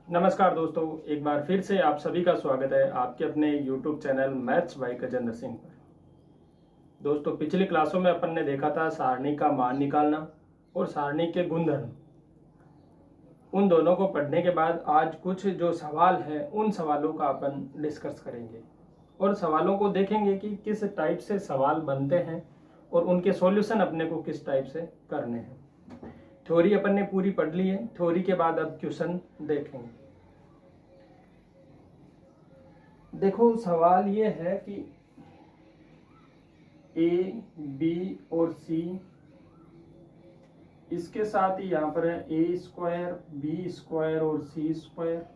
नमस्कार दोस्तों, एक बार फिर से आप सभी का स्वागत है आपके अपने YouTube channel maths by Gajendra Singh पर। दोस्तों, पिछली क्लासों में अपन ने देखा था सारणी का मान निकालना और सारणी के गुणधर्म। उन दोनों को पढ़ने के बाद आज कुछ जो सवाल हैं उन सवालों का अपन डिस्कस करेंगे और सवालों को देखेंगे कि किस टाइप से सवाल बनते हैं और उनके सॉल्यूशन अपने को किस टाइप से करने हैं। थ्योरी अपन ने पूरी पढ़ ली है। थ्योरी के बाद अब क्वेश्चन देखेंगे। देखो, सवाल ये है कि ए, बी और सी, इसके साथ ही यहां पर है ए स्क्वायर, बी स्क्वायर और सी स्क्वायर,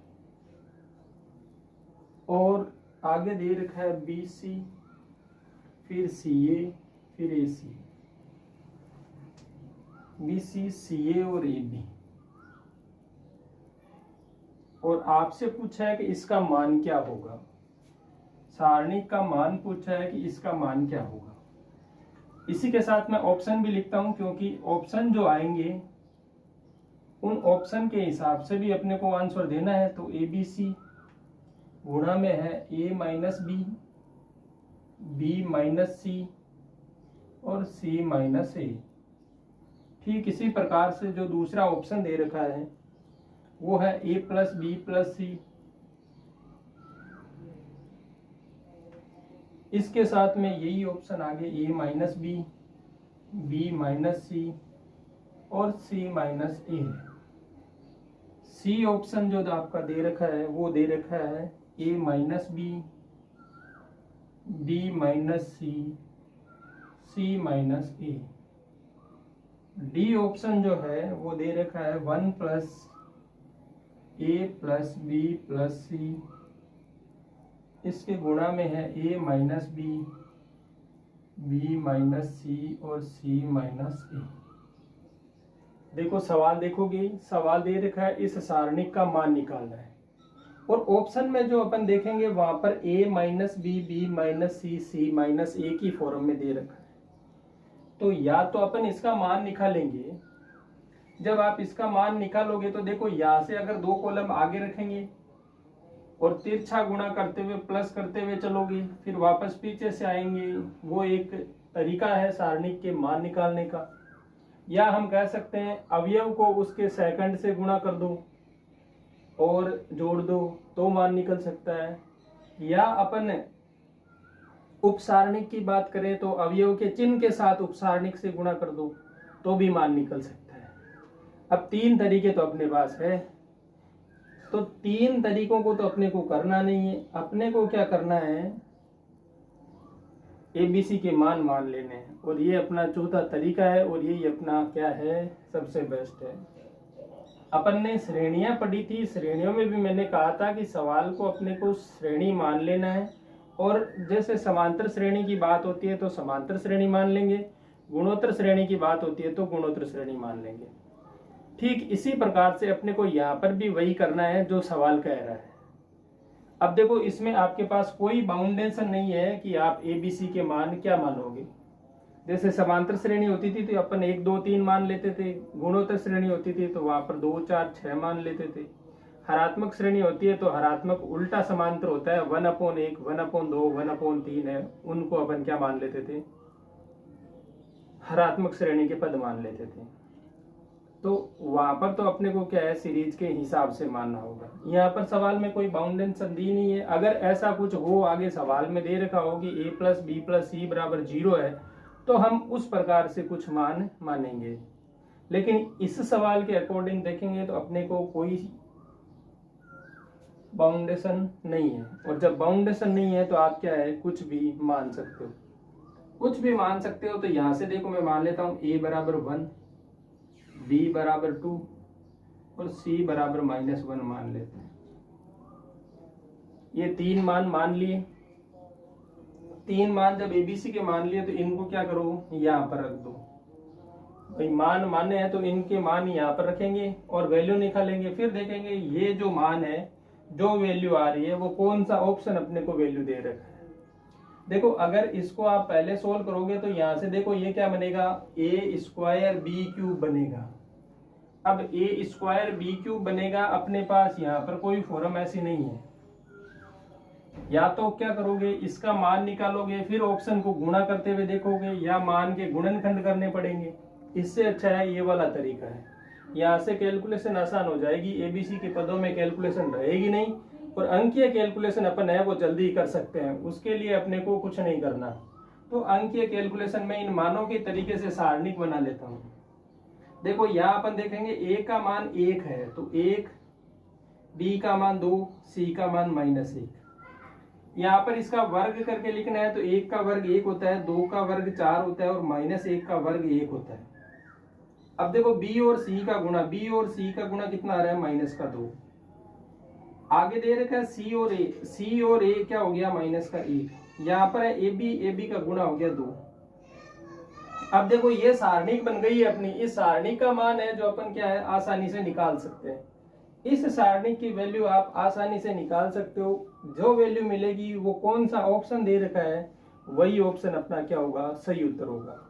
और आगे दे रखा है बी सी, फिर सी ए, फिर ए सी, बी सी, सी ए और ए बी। और आपसे पूछा है कि इसका मान क्या होगा। सारणी का मान पूछा है कि इसका मान क्या होगा। इसी के साथ मैं ऑप्शन भी लिखता हूं, क्योंकि ऑप्शन जो आएंगे उन ऑप्शन के हिसाब से भी अपने को आंसर देना है। तो ए बी सी गुणा में है ए माइनस बी, बी माइनस सी और सी माइनस ए। ठीक इसी प्रकार से जो दूसरा ऑप्शन दे रखा है वो है ए प्लस बी प्लस सी। इसके साथ में यही ऑप्शन आगे ए माइनस बी, बी माइनस सी और सी माइनस ए। सी ऑप्शन जो आपका दे रखा है वो दे रखा है ए माइनस बी, बी माइनस सी, सी माइनस ए। डी ऑप्शन जो है वो दे रखा है 1 प्लस ए प्लस बी प्लस सी, इसके गुणा में है ए माइनस बी, बी माइनस सी और सी माइनस ए। देखो, सवाल देखोगे, सवाल दे रखा है इस सारणी का मान निकालना है और ऑप्शन में जो अपन देखेंगे वहां पर ए माइनस बी, बी माइनस सी, सी माइनस ए की फॉर्म में दे रखा है। तो या तो अपन इसका मान निकालेंगे। जब आप इसका मान निकालोगे तो देखो, यहां से अगर दो कॉलम आगे रखेंगे और तिरछा गुणा करते हुए प्लस करते हुए चलोगे, फिर वापस पीछे से आएंगे, वो एक तरीका है सारणी के मान निकालने का। या हम कह सकते हैं अवयव को उसके सेकंड से गुणा कर दो और जोड़ दो तो मान निकल सकता है। या अपन उपसारणिक की बात करें तो अवयव के चिन्ह के साथ उपसारणिक से गुणा कर दो तो भी मान निकल सकता है। अब तीन तरीके तो अपने पास है, तो तीन तरीकों को तो अपने को करना नहीं है। अपने को क्या करना है, एबीसी के मान लेने हैं, और ये अपना चौथा तरीका है और यही अपना क्या है, सबसे बेस्ट है। अपन ने श्रेणियां पढ़ी थी, श्रेणियों में भी मैंने कहा था कि सवाल को अपने को श्रेणी मान लेना है, और जैसे समांतर श्रेणी की बात होती है तो समांतर श्रेणी मान लेंगे, गुणोत्तर श्रेणी की बात होती है तो गुणोत्तर श्रेणी मान लेंगे। ठीक इसी प्रकार से अपने को यहाँ पर भी वही करना है जो सवाल कह रहा है। अब देखो, इसमें आपके पास कोई बाउंडेशन नहीं है कि आप एबीसी के मान क्या मानोगे। जैसे समांतर श्रेणी होती थी तो अपन 1 2 3 मान लेते थे, गुणोत्तर श्रेणी होती थी तो वहां पर 2 4 6 मान लेते थे। हरात्मक श्रेणी होती है तो हरात्मक उल्टा समांतर होता है, 1/1, 1/2, 1/3 है, उनको अपन क्या मान लेते थे, हरात्मक श्रेणी के पद मान लेते थे। तो वहां पर तो अपने को क्या है, सीरीज के हिसाब से मानना होगा। यहाँ पर सवाल में कोई बाउंडेशन दी नहीं है। अगर ऐसा कुछ हो, आगे सवाल में दे रखा हो कि ए प्लस बी प्लस सी बराबर 0 है, तो हम उस प्रकार से कुछ मान मानेंगे। लेकिन इस सवाल के अकॉर्डिंग देखेंगे तो अपने को कोई बाउंडेशन नहीं है, और जब बाउंडेशन नहीं है तो आप क्या है, कुछ भी मान सकते हो, कुछ भी मान सकते हो। तो यहां से देखो, मैं मान लेता हूं ए बराबर 1, बी बराबर 2 और सी बराबर -1 मान लेते हैं। ये तीन मान मान लिए। तीन मान जब एबीसी के मान लिए तो इनको क्या करो, यहाँ पर रख दो। भाई मान माने हैं तो इनके मान यहाँ पर रखेंगे और वैल्यू निकालेंगे। फिर देखेंगे ये जो मान है, जो वैल्यू आ रही है, वो कौन सा ऑप्शन अपने को वैल्यू दे रखा है। देखो, अगर इसको आप पहले सोल्व करोगे तो यहाँ से देखो ये क्या बनेगा, ए स्क्वायर बी क्यूब बनेगा। अब ए स्क्वायर बी क्यूब बनेगा अपने पास, यहाँ पर कोई फॉर्म ऐसी नहीं है। या तो क्या करोगे, इसका मान निकालोगे फिर ऑप्शन को गुणा करते हुए देखोगे, या मान के गुणनखंड करने पड़ेंगे। इससे अच्छा है ये वाला तरीका है, यहाँ से कैलकुलेशन आसान हो जाएगी, एबीसी के पदों में कैलकुलेशन रहेगी नहीं, और अंकीय कैलकुलेशन अपन है वो जल्दी कर सकते हैं। उसके लिए अपने को कुछ नहीं करना। तो अंकीय कैलकुलेशन में इन मानों के तरीके से सारणिक बना लेता हूँ। देखो यहाँ अपन देखेंगे ए का मान 1 है तो 1, बी का मान 2, सी का मान -1। यहाँ पर इसका वर्ग करके लिखना है तो 1 का वर्ग 1 होता है, 2 का वर्ग 4 होता है और -1 का वर्ग 1 होता है। अब देखो बी और सी का गुणा, बी और सी का गुणा कितना आ रहा है, -2। आगे दे रखा है सी और ए, सी और ए क्या हो गया, -1। यहाँ पर है ए बी का गुणा हो गया 2। अब देखो ये सारणिक बन गई है अपनी। इस सारणिक का मान है जो अपन क्या है आसानी से निकाल सकते हैं। इस सारणिक की वैल्यू आप आसानी से निकाल सकते हो। जो वैल्यू मिलेगी वो कौन सा ऑप्शन दे रखा है वही ऑप्शन अपना क्या होगा, सही उत्तर होगा।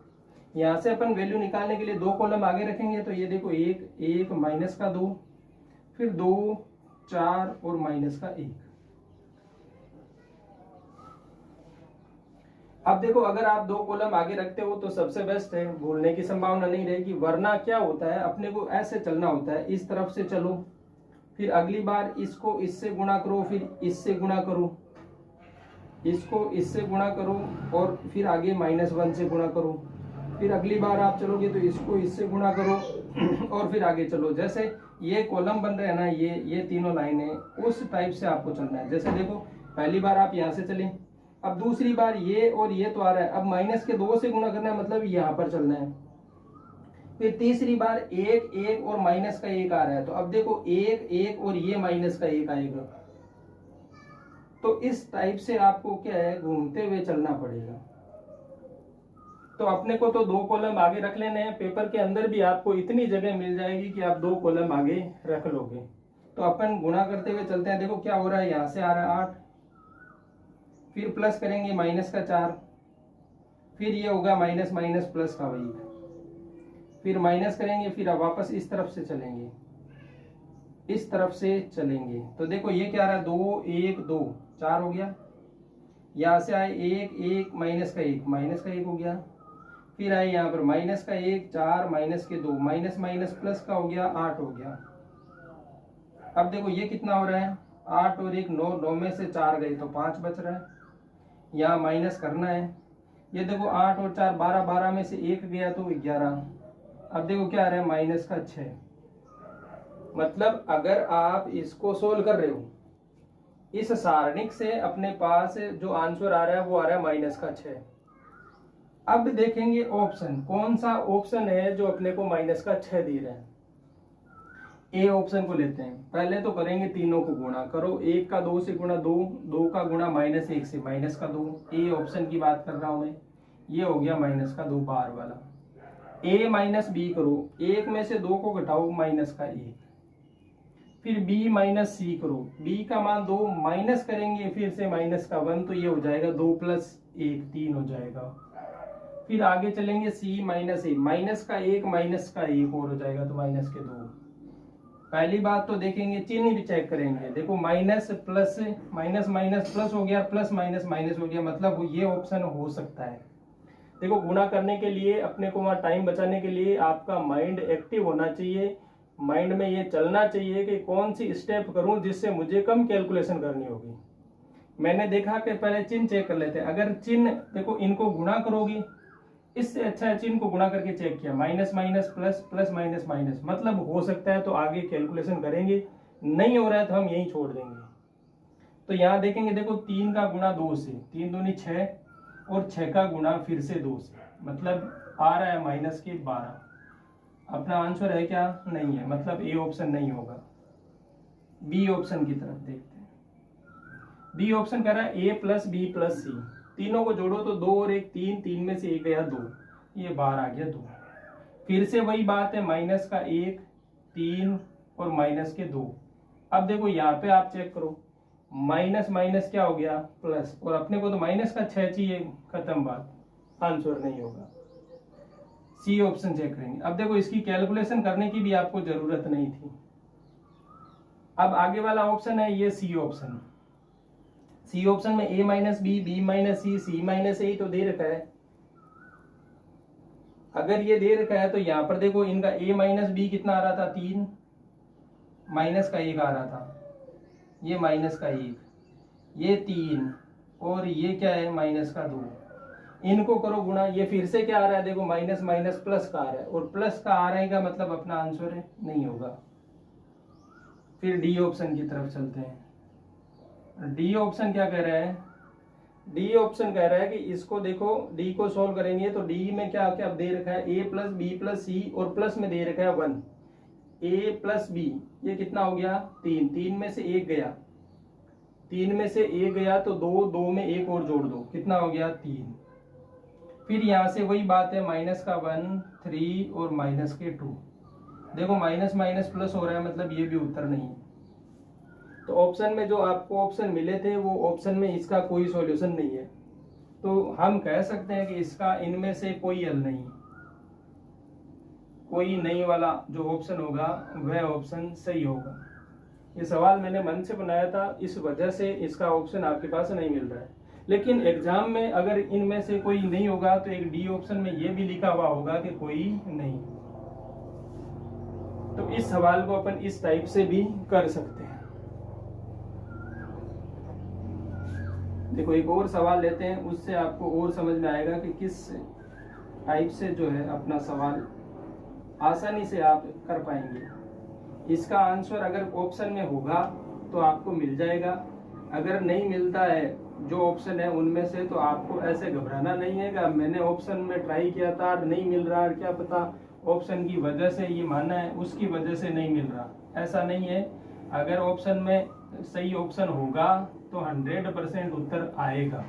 यहाँ से अपन वैल्यू निकालने के लिए 2 कॉलम आगे रखेंगे तो ये देखो 1 -2, फिर 2 4 और -1। अब देखो अगर आप 2 कॉलम आगे रखते हो तो सबसे बेस्ट है, भूलने की संभावना नहीं रहेगी। वरना क्या होता है, अपने को ऐसे चलना होता है, इस तरफ से चलो, फिर अगली बार इसको इससे गुणा करो, फिर इससे गुणा करो, इसको इससे गुणा करो और फिर आगे -1 से गुणा करो, फिर अगली बार आप चलोगे तो इसको इससे गुणा करो और फिर आगे चलो। जैसे ये कॉलम बन रहे हैं ना, ये तीनों लाइनें, उस टाइप से आपको चलना है। जैसे देखो पहली बार आप यहाँ से चले, अब दूसरी बार ये और ये तो आ रहा है, अब -2 से गुणा करना है, मतलब यहाँ पर चलना है। फिर तीसरी बार 1 1 और -1 आ रहा है, तो अब देखो 1 1 और ये -1 आएगा। तो इस टाइप से आपको क्या है, घूमते हुए चलना पड़ेगा। तो अपने को तो 2 कॉलम आगे रख लेने हैं। पेपर के अंदर भी आपको इतनी जगह मिल जाएगी कि आप 2 कॉलम आगे रख लोगे। तो अपन गुणा करते हुए चलते हैं। देखो क्या हो रहा है, यहाँ से आ रहा है 8, फिर प्लस करेंगे -4, फिर ये होगा माइनस माइनस प्लस का 1, फिर माइनस करेंगे, फिर अब वापस इस तरफ से चलेंगे, इस तरफ से चलेंगे। तो देखो ये क्या आ रहा है, 2 1 2 4 हो गया। यहाँ से आए 1 1 -1 हो गया। फिर आए यहाँ पर -1 4 -2 माइनस माइनस प्लस का हो गया 8 हो गया। अब देखो ये कितना हो रहा है, 8 और 1 9, 9 में से 4 गए तो 5 बच रहा है। यहाँ माइनस करना है। ये देखो 8 और 4 12, 12 में से 1 गया तो 11। अब देखो क्या आ रहा है, -6। मतलब अगर आप इसको सोल्व कर रहे हो इस सारणिक से, अपने पास जो आंसर आ रहा है वो आ रहा है -6। अब देखेंगे ऑप्शन, कौन सा ऑप्शन है जो अपने को -6 दे रहा है। ए ऑप्शन को लेते हैं। पहले तो करेंगे तीनों को गुणा, करो 1 का 2 से गुणा 2, 2 का गुणा -1 से -2। ए ऑप्शन की बात कर रहा हूं मैं, ये हो गया -2 बार वाला। a माइनस बी करो, 1 में से 2 को घटाओ -1, फिर b माइनस सी करो, b का मान 2 माइनस करेंगे फिर से -1, तो ये हो जाएगा 2 + 1 3 हो जाएगा। फिर आगे चलेंगे c माइनस ए, -1 और हो जाएगा तो -2। पहली बात तो देखेंगे, चिन्ह भी चेक करेंगे। देखो minus plus minus minus plus हो गया, प्लस माइनस माइनस हो गया, मतलब ये ऑप्शन हो सकता है। देखो गुणा करने के लिए अपने को वहाँ टाइम बचाने के लिए आपका माइंड एक्टिव होना चाहिए। माइंड में ये चलना चाहिए कि कौन सी स्टेप करूं जिससे मुझे कम कैलकुलेशन करनी होगी। मैंने देखा कि पहले चिन्ह चेक कर लेते हैं। अगर चिन्ह देखो इनको गुणा करोगी, इससे अच्छा है चिन्ह को गुणा करके चेक किया, minus minus plus, plus minus minus, मतलब हो सकता है तो आगे कैलकुलेशन करेंगे, नहीं हो रहा है तो हम यही छोड़ देंगे। तो यहाँ देखेंगे, देखो 3 का गुणा 2 से, 3 दूनी 6 और 6 का गुणा फिर से 2 से, मतलब आ रहा है -12। अपना आंसर है क्या, नहीं है, मतलब ए ऑप्शन नहीं होगा। बी ऑप्शन की तरफ देखते हैं। बी ऑप्शन कह रहा है a + b + c, तीनों को जोड़ो तो 2 और 1 3, 3 में से 1 गया 2, ये बाहर आ गया 2। फिर से वही बात है, -1 3 और -2। अब देखो यहाँ पे आप चेक करो, माइनस माइनस क्या हो गया, प्लस, और अपने को तो -6 चाहिए, खत्म बात, आंसर नहीं होगा। सी ऑप्शन चेक करेंगे। अब देखो इसकी कैलकुलेशन करने की भी आपको जरूरत नहीं थी। अब आगे वाला ऑप्शन है ये सी ऑप्शन। सी ऑप्शन में ए माइनस बी माइनस सी माइनस ए तो दे रखा है। अगर ये दे रखा है तो यहाँ पर देखो इनका ए माइनस बी कितना आ रहा था 3, माइनस का 1 आ रहा था, ये माइनस का 1, ये 3 और ये क्या है माइनस का 2। इनको करो गुणा, ये फिर से क्या आ रहा है देखो माइनस माइनस प्लस का आ रहा है, और प्लस का आ रहेगा मतलब अपना आंसर है नहीं होगा। फिर डी ऑप्शन की तरफ चलते हैं। डी ऑप्शन क्या कह रहा है? डी ऑप्शन कह रहा है कि इसको देखो डी को सॉल्व करेंगे तो डी में क्या क्या दे रखा है, ए प्लस बी प्लस सी और प्लस में दे रखा है 1। ए प्लस बी ये कितना हो गया 3, 3 में से 1 गया, 3 में से 1 गया तो 2, 2 में 1 और जोड़ दो कितना हो गया 3। फिर यहां से वही बात है माइनस का 1, 3 और माइनस के 2। देखो माइनस माइनस प्लस हो रहा है मतलब ये भी उत्तर नहीं है। तो ऑप्शन में जो आपको ऑप्शन मिले थे वो ऑप्शन में इसका कोई सॉल्यूशन नहीं है। तो हम कह सकते हैं कि इसका इनमें से कोई हल नहीं, कोई नहीं वाला जो ऑप्शन होगा वह ऑप्शन सही होगा। ये सवाल मैंने मन से बनाया था, इस वजह से इसका ऑप्शन आपके पास नहीं मिल रहा है। लेकिन एग्जाम में अगर इनमें से कोई नहीं होगा तो एक डी ऑप्शन में ये भी लिखा हुआ होगा कि कोई नहीं। तो इस सवाल को अपन इस टाइप से भी कर सकते हैं। देखो एक और सवाल लेते हैं, उससे आपको और समझ में आएगा कि किस टाइप से जो है अपना सवाल आसानी से आप कर पाएंगे। इसका आंसर अगर ऑप्शन में होगा तो आपको मिल जाएगा, अगर नहीं मिलता है जो ऑप्शन है उनमें से तो आपको ऐसे घबराना नहीं है कि मैंने ऑप्शन में ट्राई किया था नहीं मिल रहा, क्या पता ऑप्शन की वजह से ये माना है उसकी वजह से नहीं मिल रहा, ऐसा नहीं है। अगर ऑप्शन में सही ऑप्शन होगा तो 100% उत्तर आएगा।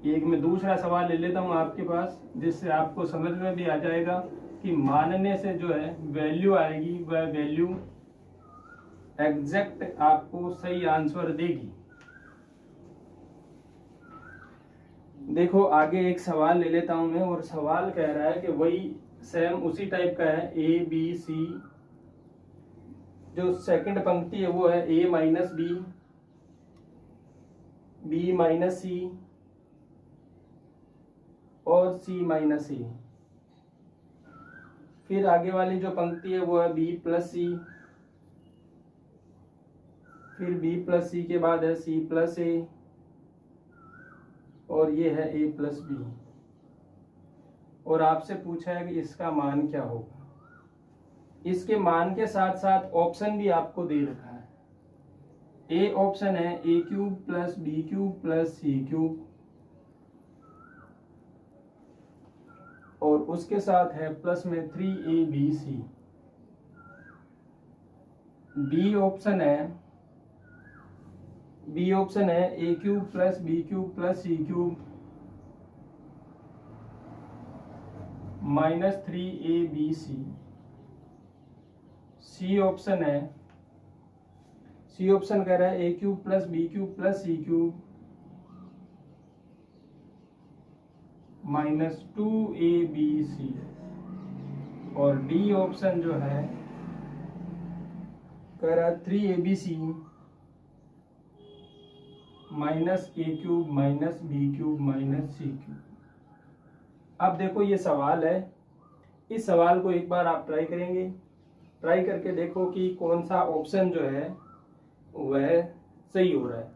एक मैं दूसरा सवाल ले लेता हूं आपके पास, जिससे आपको समझ में भी आ जाएगा कि मानने से जो है वैल्यू आएगी वह वैल्यू एग्जैक्ट आपको सही आंसर देगी। देखो आगे एक सवाल ले लेता हूं मैं, और सवाल कह रहा है कि वही सेम उसी टाइप का है, ए बी सी। जो सेकंड पंक्ति है वो है ए माइनस बी माइनस सी और सी माइनस सी। फिर आगे वाली जो पंक्ति है वो है बी प्लस सी, फिर बी प्लस सी के बाद है सी प्लस ए, और ये है ए प्लस बी। और आपसे पूछा है कि इसका मान क्या होगा। इसके मान के साथ साथ ऑप्शन भी आपको दे रखा है। ए ऑप्शन है A cube plus B cube plus C cube, और उसके साथ है प्लस में 3abc। बी ऑप्शन है A cube plus B cube plus C cube minus 3abc। C option कह रहा है A cube plus B cube plus C cube minus 2abc। और डी ऑप्शन जो है कह रहा है 3abc minus A cube minus B cube minus C cube. अब देखो ये सवाल है, इस सवाल को एक बार आप ट्राई करेंगे, ट्राई करके देखो कि कौन सा ऑप्शन जो है वह सही हो रहा है।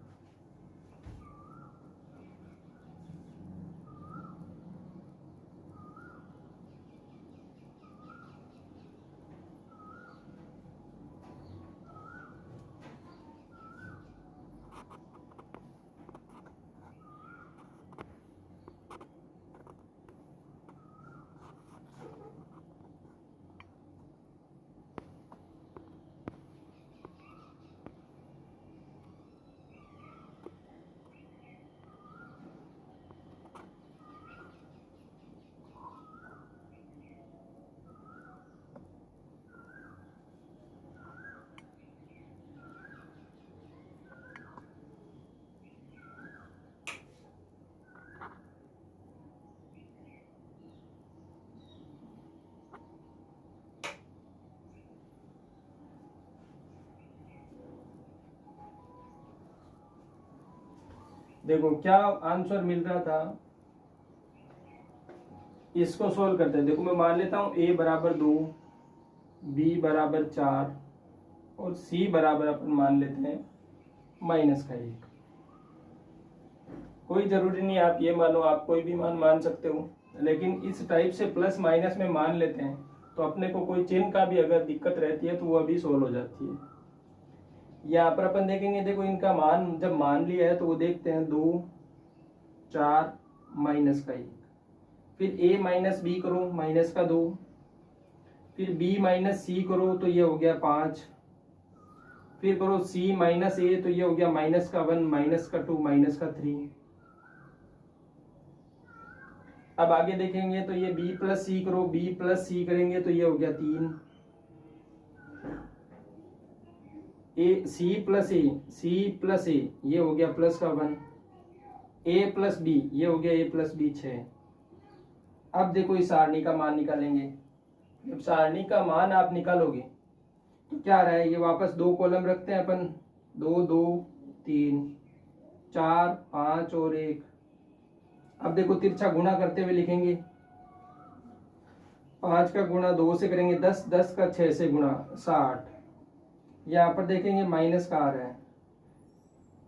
देखो क्या आंसर मिल रहा था, इसको सोल्व करते हैं। देखो मैं मान लेता हूँ a बराबर 2, b बराबर 4 और c बराबर अपन मान लेते हैं -1। कोई जरूरी नहीं आप ये मानो, आप कोई भी मान मान सकते हो, लेकिन इस टाइप से प्लस माइनस में मान लेते हैं तो अपने को कोई चिन्ह का भी अगर दिक्कत रहती है तो वो अभी सोल्व हो जाती है। यहाँ पर अपन देखेंगे, देखो इनका मान जब मान लिया है तो वो देखते हैं 2, 4, -1। फिर a माइनस बी करो -2, फिर b माइनस सी करो तो ये हो गया 5, फिर करो c माइनस ए तो ये हो गया -1, -2, -3। अब आगे देखेंगे तो ये b प्लस सी करो, b प्लस सी करेंगे तो ये हो गया 3, सी प्लस ए ये हो गया +1, a प्लस बी ये हो गया a प्लस बी 6। अब देखो इस सारणी का मान निकालेंगे। जब सारणी का मान आप निकालोगे तो क्या रहा है, ये वापस 2 कॉलम रखते हैं अपन, 2, 2, 3, 4, 5 और 1। अब देखो तिरछा गुणा करते हुए लिखेंगे, 5 का गुणा 2 से करेंगे 10, 10 का 6 से गुणा 60। यहाँ पर देखेंगे माइनस का आ रहा है,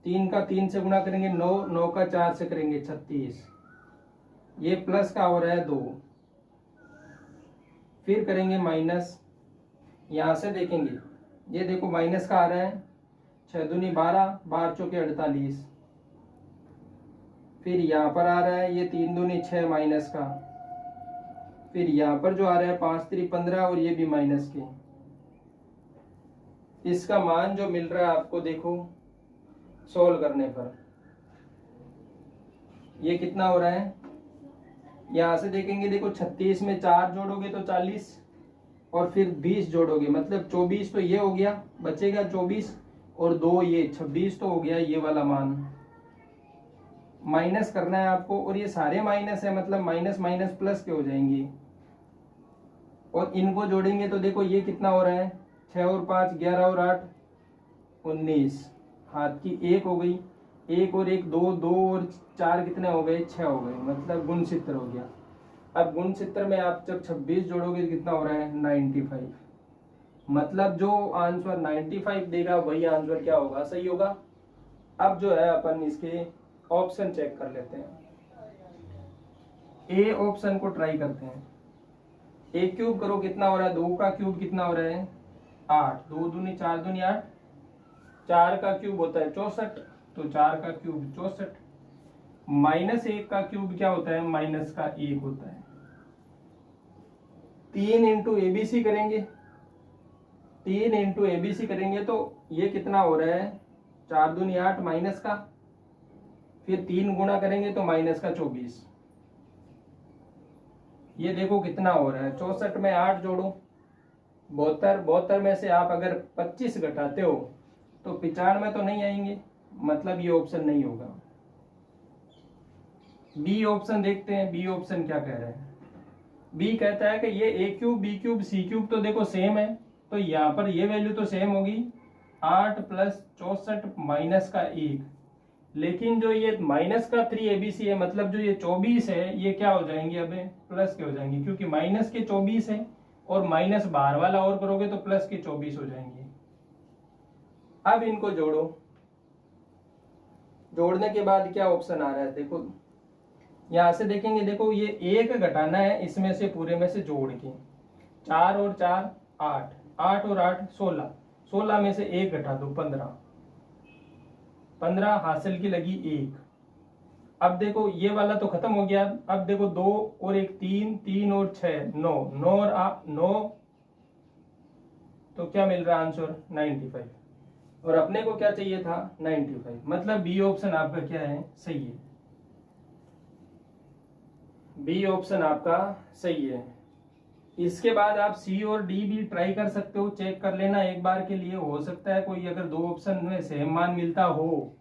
3 का 3 से गुणा करेंगे 9, 9 का 4 से करेंगे 36, ये प्लस का हो रहा है 2। फिर करेंगे माइनस, यहाँ से देखेंगे ये देखो माइनस का आ रहा है, 6 दूनी 12, 12 चौके 48। फिर यहाँ पर आ रहा है ये 3 दूनी 6 माइनस का, फिर यहाँ पर जो आ रहा है 5 3 15 और ये भी माइनस के। इसका मान जो मिल रहा है आपको देखो सोल्व करने पर ये कितना हो रहा है, यहाँ से देखेंगे देखो 36 में 4 जोड़ोगे तो 40 और फिर 20 जोड़ोगे मतलब 24, तो ये हो गया बचेगा 24 और 2 ये 26, तो हो गया ये वाला मान। माइनस करना है आपको और ये सारे माइनस है मतलब माइनस माइनस प्लस के हो जाएंगे और इनको जोड़ेंगे तो देखो ये कितना हो रहा है, 6 और 5 11 और 8 19, हाथ की 1 हो गई, 1 और 1 2, 2 और 4 कितने हो गए, 6 हो गए, मतलब गुणसूत्र हो गया। अब गुणसूत्र में आप जब 26 जोड़ोगे कितना हो रहा है 95, मतलब जो आंसर 95 देगा वही आंसर क्या होगा, सही होगा। अब जो है अपन इसके ऑप्शन चेक कर लेते हैं। ए ऑप्शन को ट्राई करते हैं। ए क्यूब करो कितना हो रहा है, 2 का क्यूब कितना हो रहा है 8, 2 दूनी 4 दूनी 8, 4 का क्यूब होता है 64, तो 4 का क्यूब 64। -1 का क्यूब क्या होता है, -1 होता है। 3 इंटू एबीसी करेंगे, 3 इंटू एबीसी करेंगे तो ये कितना हो रहा है, 4 दूनी 8 माइनस का, फिर 3 गुणा करेंगे तो -24। ये देखो कितना हो रहा है, 64 में 8 जोड़ो 72, 72 में से आप अगर 25 घटाते हो तो 95 तो नहीं आएंगे, मतलब ये ऑप्शन नहीं होगा। बी ऑप्शन देखते हैं, बी ऑप्शन क्या कह रहा है। बी कहता है कि ये ए cube B cube C cube तो देखो सेम है, तो यहाँ पर ये वैल्यू तो सेम होगी 8 + 64 - का 1, लेकिन जो ये -3 एबीसी है मतलब जो ये 24 है ये क्या हो जाएंगे, अब प्लस के हो जाएंगे क्योंकि माइनस के 24 है और माइनस बाहर वाला और करोगे तो प्लस के 24 हो जाएंगे। अब इनको जोड़ो, जोड़ने के बाद क्या ऑप्शन आ रहा है देखो, यहां से देखेंगे देखो ये 1 घटाना है इसमें से पूरे में से जोड़ के, 4 और 4 8, 8 और 8 16, 16 में से 1 घटा दो 15, 15 हासिल की लगी 1। अब देखो ये वाला तो खत्म हो गया, अब देखो 2 और 1 3, 3 और 6 9, 9 और 9, तो क्या मिल रहा है आंसर 95, और अपने को क्या चाहिए था 95, मतलब बी ऑप्शन आपका क्या है, सही है। बी ऑप्शन आपका सही है। इसके बाद आप सी और डी भी ट्राई कर सकते हो, चेक कर लेना एक बार के लिए, हो सकता है कोई अगर 2 ऑप्शन में सेम मान मिलता हो,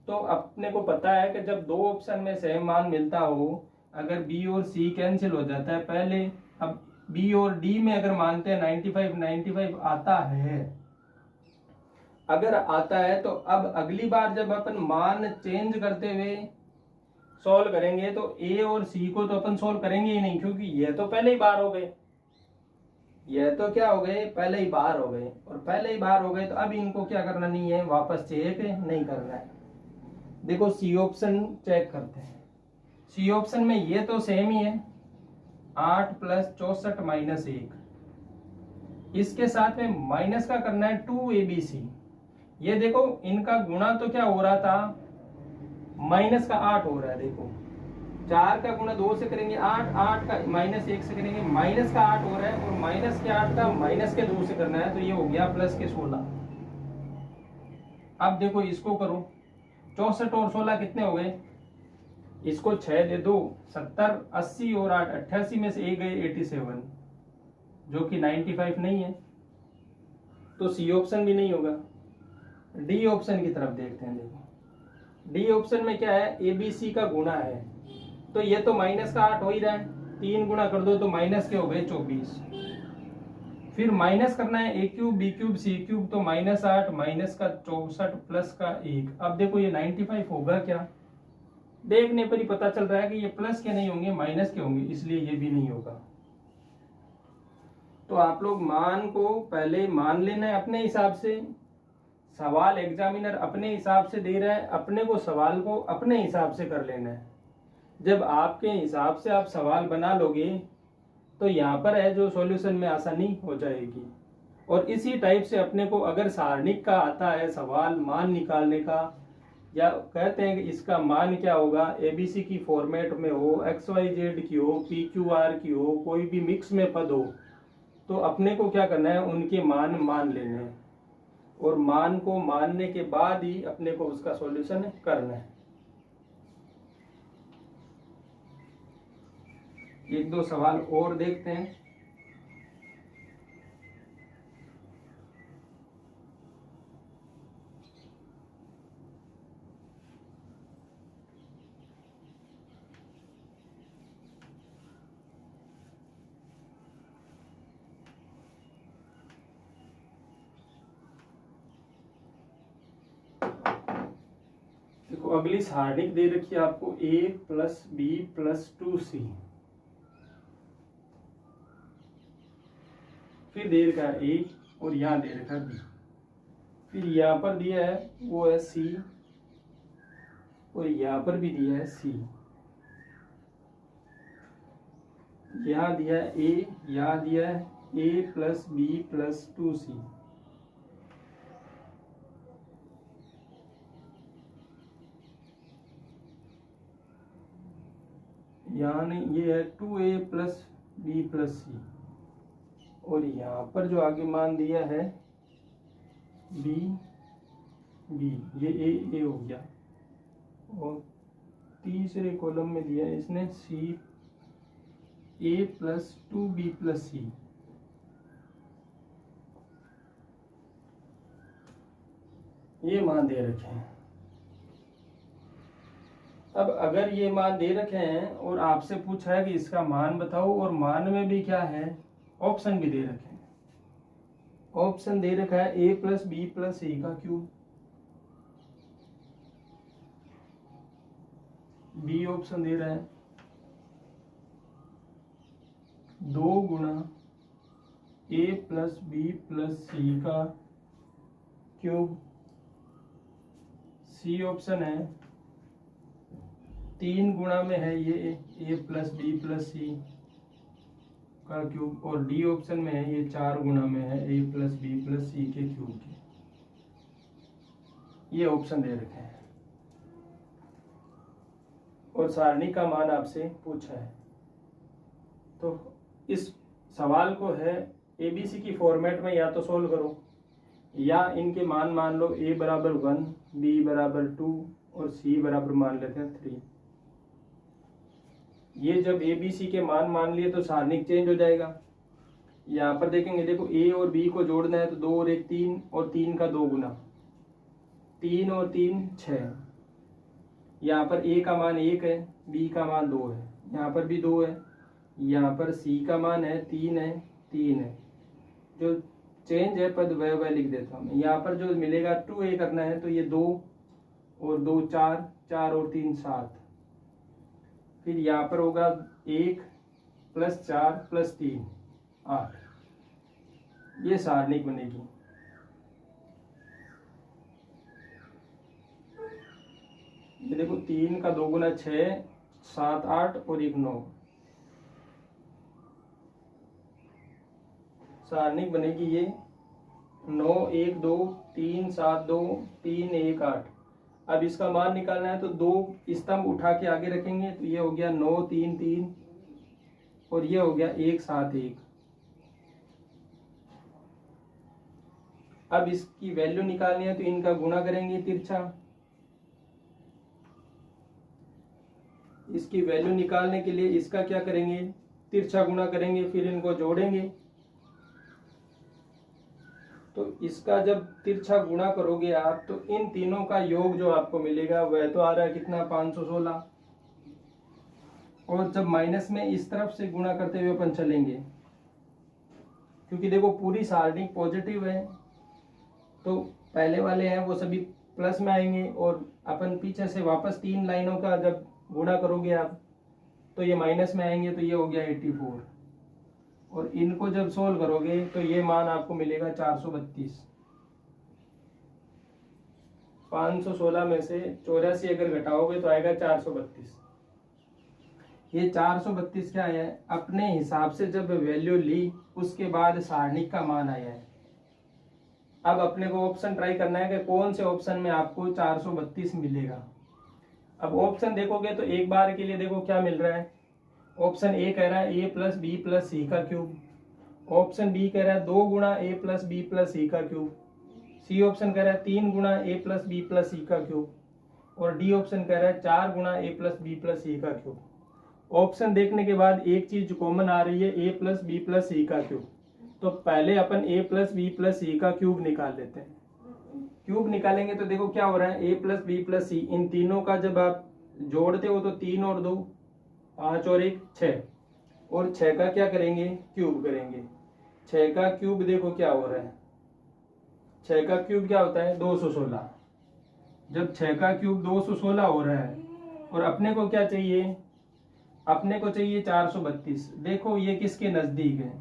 तो अपने को पता है कि जब 2 ऑप्शन में सेम मान मिलता हो, अगर बी और सी कैंसिल हो जाता है पहले, अब बी और डी में अगर मानते हैं 95 95 आता है अगर आता है तो अब अगली बार जब अपन मान चेंज करते हुए सॉल्व करेंगे तो ए और सी को तो अपन सॉल्व करेंगे ही नहीं, क्योंकि ये तो पहले ही बार हो गए, ये तो क्या हो गए, पहले ही बार हो गए, और पहले ही बार हो गए तो अब इनको क्या करना नहीं है, वापस चेक नहीं करना है। देखो सी ऑप्शन चेक करते हैं। सी ऑप्शन में ये तो सेम ही है, 8 + 64 - 1। इसके साथ में माइनस का करना है 2abc। ये देखो इनका गुणा तो क्या हो रहा था, -8 हो रहा है। देखो 4 का गुणा 2 से करेंगे 8, 8 का -1 से करेंगे -8 हो रहा है, और -8 का -2 से करना है, तो ये हो गया +16। अब देखो इसको करो, 64 और 16 कितने हो गए, इसको 6 दे दो, 70, 80 और 8 88 में से 1 गए 87, जो कि 95 नहीं है, तो सी ऑप्शन भी नहीं होगा। डी ऑप्शन की तरफ देखते हैं। देखो डी ऑप्शन में क्या है, एबीसी का गुणा है, तो ये तो -8 हो ही रहा है, 3 गुणा कर दो तो माइनस के हो गए 24। फिर माइनस करना है a³ b³ c³, तो -8 -64 प्लस का 1। अब देखो ये 95 होगा क्या, देखने पर ही पता चल रहा है कि ये प्लस के नहीं होंगे, माइनस के होंगे, इसलिए ये भी नहीं होगा। तो आप लोग मान को पहले मान लेना है अपने हिसाब से, सवाल एग्जामिनर अपने हिसाब से दे रहा है, अपने को सवाल को अपने हिसाब से कर लेना है। जब आपके हिसाब से आप सवाल बना लोगे तो यहाँ पर है जो सॉल्यूशन में आसानी हो जाएगी। और इसी टाइप से अपने को अगर सारणिक का आता है सवाल मान निकालने का, या कहते हैं कि इसका मान क्या होगा, एबीसी की फॉर्मेट में हो, XYZ की हो, PQR की हो, कोई भी मिक्स में पद हो, तो अपने को क्या करना है, उनके मान मान लेने हैं, और मान को मानने के बाद ही अपने को उसका सॉल्यूशन करना है। एक दो सवाल और देखते हैं। देखो अगली सारणिक दे रखी है आपको a + b + 2c, फिर दे रखा है a और यहाँ दे रखा है b, फिर यहाँ पर दिया है वो है c, और यहाँ पर भी दिया है c, यहाँ दिया है a, यहाँ दिया है a + b + 2c। यहाँ नहीं, ये है 2a + b + c, और यहाँ पर जो आगे मान दिया है b, ये a हो गया, और तीसरे कॉलम में दिया है इसने c, a + 2b + c। ये मान दे रखे हैं। अब अगर ये मान दे रखे हैं और आपसे पूछा है कि इसका मान बताओ, और मान में भी क्या है, ऑप्शन भी दे रखे हैं। ऑप्शन दे रखा है a + b + c का क्यूब, बी ऑप्शन दे रहा है 2 गुणा a + b + c का क्यूब, सी ऑप्शन है 3 गुणा में है ये a + b + c का क्यूब, और डी ऑप्शन में है ये 4 गुणा में है a + b + c के क्यूब के। ये ऑप्शन दे रखे हैं, और सारणी का मान आपसे पूछा है। तो इस सवाल को है एबीसी की फॉर्मेट में या तो सोल्व करो, या इनके मान मान लो a = 1, b = 2 और c बराबर मान लेते हैं 3। ये जब ए बी सी के मान लिए तो सारणिक चेंज हो जाएगा। यहाँ पर देखेंगे, देखो a और b को जोड़ना है तो 2 और 1 3, और 3 का 2 गुना, 3 और 3 6। यहाँ पर a का मान 1 है, b का मान 2 है, यहाँ पर भी 2 है, यहाँ पर c का मान है 3 है, 3 है। जो चेंज है पद, वह लिख देता हूँ। यहाँ पर जो मिलेगा 2a करना है तो ये 2 और 2 4, 4 और 3 7, फिर यहाँ पर होगा 1 + 4 + 3 8, ये सारणिक बनेगी। ये देखो 3 का 2 गुना 6, 7 8 और 1 9, सारणिक बनेगी ये 9 1 2 3 7 2 3 1 8। अब इसका मान निकालना है तो 2 स्तंभ उठा के आगे रखेंगे तो ये हो गया 9 3 3 और ये हो गया 1 7 1। अब इसकी वैल्यू निकालनी है तो इनका गुणा करेंगे तिरछा। इसकी वैल्यू निकालने के लिए इसका क्या करेंगे, तिरछा गुणा करेंगे, फिर इनको जोड़ेंगे। तो इसका जब तिरछा गुणा करोगे आप तो इन तीनों का योग जो आपको मिलेगा वह तो आ रहा है कितना, 516। और जब माइनस में इस तरफ से गुणा करते हुए अपन चलेंगे, क्योंकि देखो पूरी सारणिक पॉजिटिव है तो पहले वाले हैं वो सभी प्लस में आएंगे, और अपन पीछे से वापस 3 लाइनों का जब गुणा करोगे आप तो ये माइनस में आएंगे, तो ये हो गया 84। और इनको जब सोल्व करोगे तो ये मान आपको मिलेगा 432। 516 में से 84 अगर घटाओगे तो आएगा 432। ये 432 क्या है, अपने हिसाब से जब वैल्यू ली उसके बाद सारणिक का मान आया है। अब अपने को ऑप्शन ट्राई करना है कि कौन से ऑप्शन में आपको 432 मिलेगा। अब ऑप्शन देखोगे तो एक बार के लिए देखो क्या मिल रहा है। ऑप्शन ए कह रहा है a + b + c का क्यूब। ऑप्शन बी कह रहा है 2 गुणा a + b + c का क्यूब। सी ऑप्शन कह रहा है 3 गुणा a + b + c का क्यूब। और डी ऑप्शन कह रहा है 4 गुणा a + b + c का क्यूब। ऑप्शन देखने के बाद एक चीज कॉमन आ रही है, a + b + c का क्यूब। तो पहले अपन a + b + c का क्यूब निकाल लेते हैं। क्यूब निकालेंगे तो देखो क्या हो रहा है, a + b + c, इन तीनों का जब आप जोड़ते हो तो 3 और 2 5 और 1 6, और 6 का क्या करेंगे, क्यूब करेंगे। 6 का क्यूब देखो क्या हो रहा है, 6 का क्यूब क्या होता है, 216। जब 6 का क्यूब 216 हो रहा है और अपने को क्या चाहिए, अपने को चाहिए 432। देखो ये किसके नजदीक है,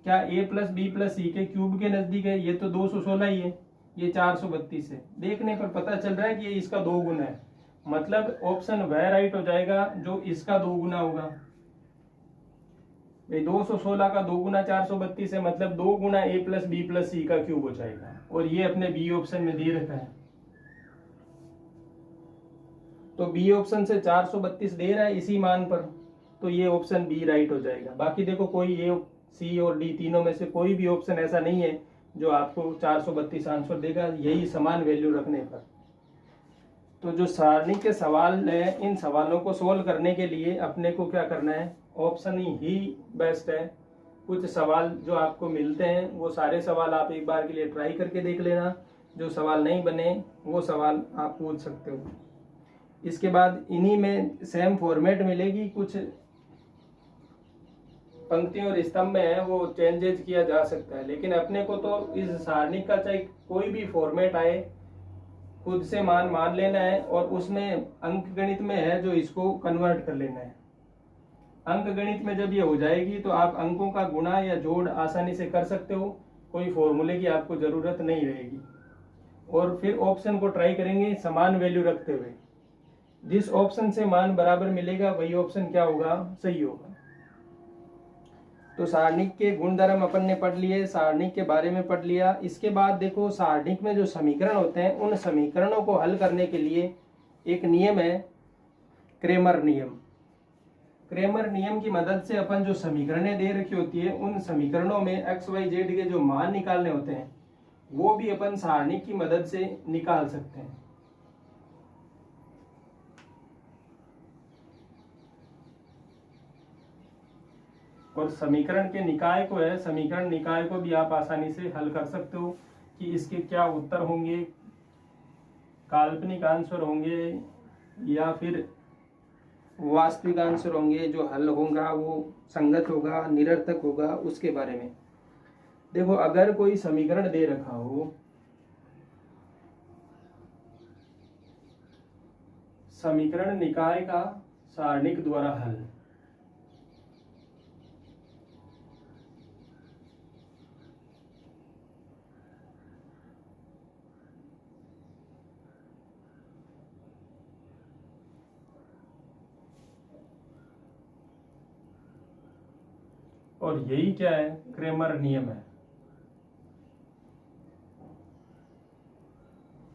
क्या a + b + c के क्यूब के नजदीक है। ये तो 216 ही है, ये 432 है। देखने पर पता चल रहा है कि ये इसका 2 गुना है, मतलब ऑप्शन वह राइट हो जाएगा जो इसका 2 गुना होगा। भाई 216 का 2 गुना 432 है, मतलब 2 गुना a + b + c का क्यूब हो जाएगा। और ये अपने बी ऑप्शन में दे रखा है, तो बी ऑप्शन से 432 दे रहा है इसी मान पर, तो ये ऑप्शन बी राइट हो जाएगा। बाकी देखो कोई ए सी और डी तीनों में से कोई भी ऑप्शन ऐसा नहीं है जो आपको 432 आंसर देगा, यही समान वैल्यू रखने पर। तो जो सारणी के सवाल है, इन सवालों को सोल्व करने के लिए अपने को क्या करना है, ऑप्शन ही बेस्ट है। कुछ सवाल जो आपको मिलते हैं वो सारे सवाल आप एक बार के लिए ट्राई करके देख लेना, जो सवाल नहीं बने वो सवाल आप पूछ सकते हो। इसके बाद इन्हीं में सेम फॉर्मेट मिलेगी, कुछ पंक्तियों और स्तंभ में है वो चेंजेस किया जा सकता है, लेकिन अपने को तो इस सारणी का चाहे कोई भी फॉर्मेट आए खुद से मान लेना है, और उसमें अंक गणित में है जो इसको कन्वर्ट कर लेना है। अंक गणित में जब ये हो जाएगी तो आप अंकों का गुणा या जोड़ आसानी से कर सकते हो, कोई फॉर्मूले की आपको जरूरत नहीं रहेगी। और फिर ऑप्शन को ट्राई करेंगे समान वैल्यू रखते हुए, जिस ऑप्शन से मान बराबर मिलेगा वही ऑप्शन क्या होगा, सही होगा। तो सारणिक के गुणधर्म अपन ने पढ़ लिए, सारणिक के बारे में पढ़ लिया। इसके बाद देखो सारणिक में जो समीकरण होते हैं उन समीकरणों को हल करने के लिए एक नियम है, क्रेमर नियम। क्रेमर नियम की मदद से अपन जो समीकरणें दे रखी होती है उन समीकरणों में x y z के जो मान निकालने होते हैं वो भी अपन सारणिक की मदद से निकाल सकते हैं। और समीकरण के निकाय को है, समीकरण निकाय को भी आप आसानी से हल कर सकते हो कि इसके क्या उत्तर होंगे, काल्पनिक आंसर होंगे या फिर वास्तविक आंसर होंगे, जो हल होगा वो संगत होगा, निरर्थक होगा, उसके बारे में। देखो अगर कोई समीकरण दे रखा हो, समीकरण निकाय का सारणिक द्वारा हल, और यही क्या है, क्रेमर नियम है।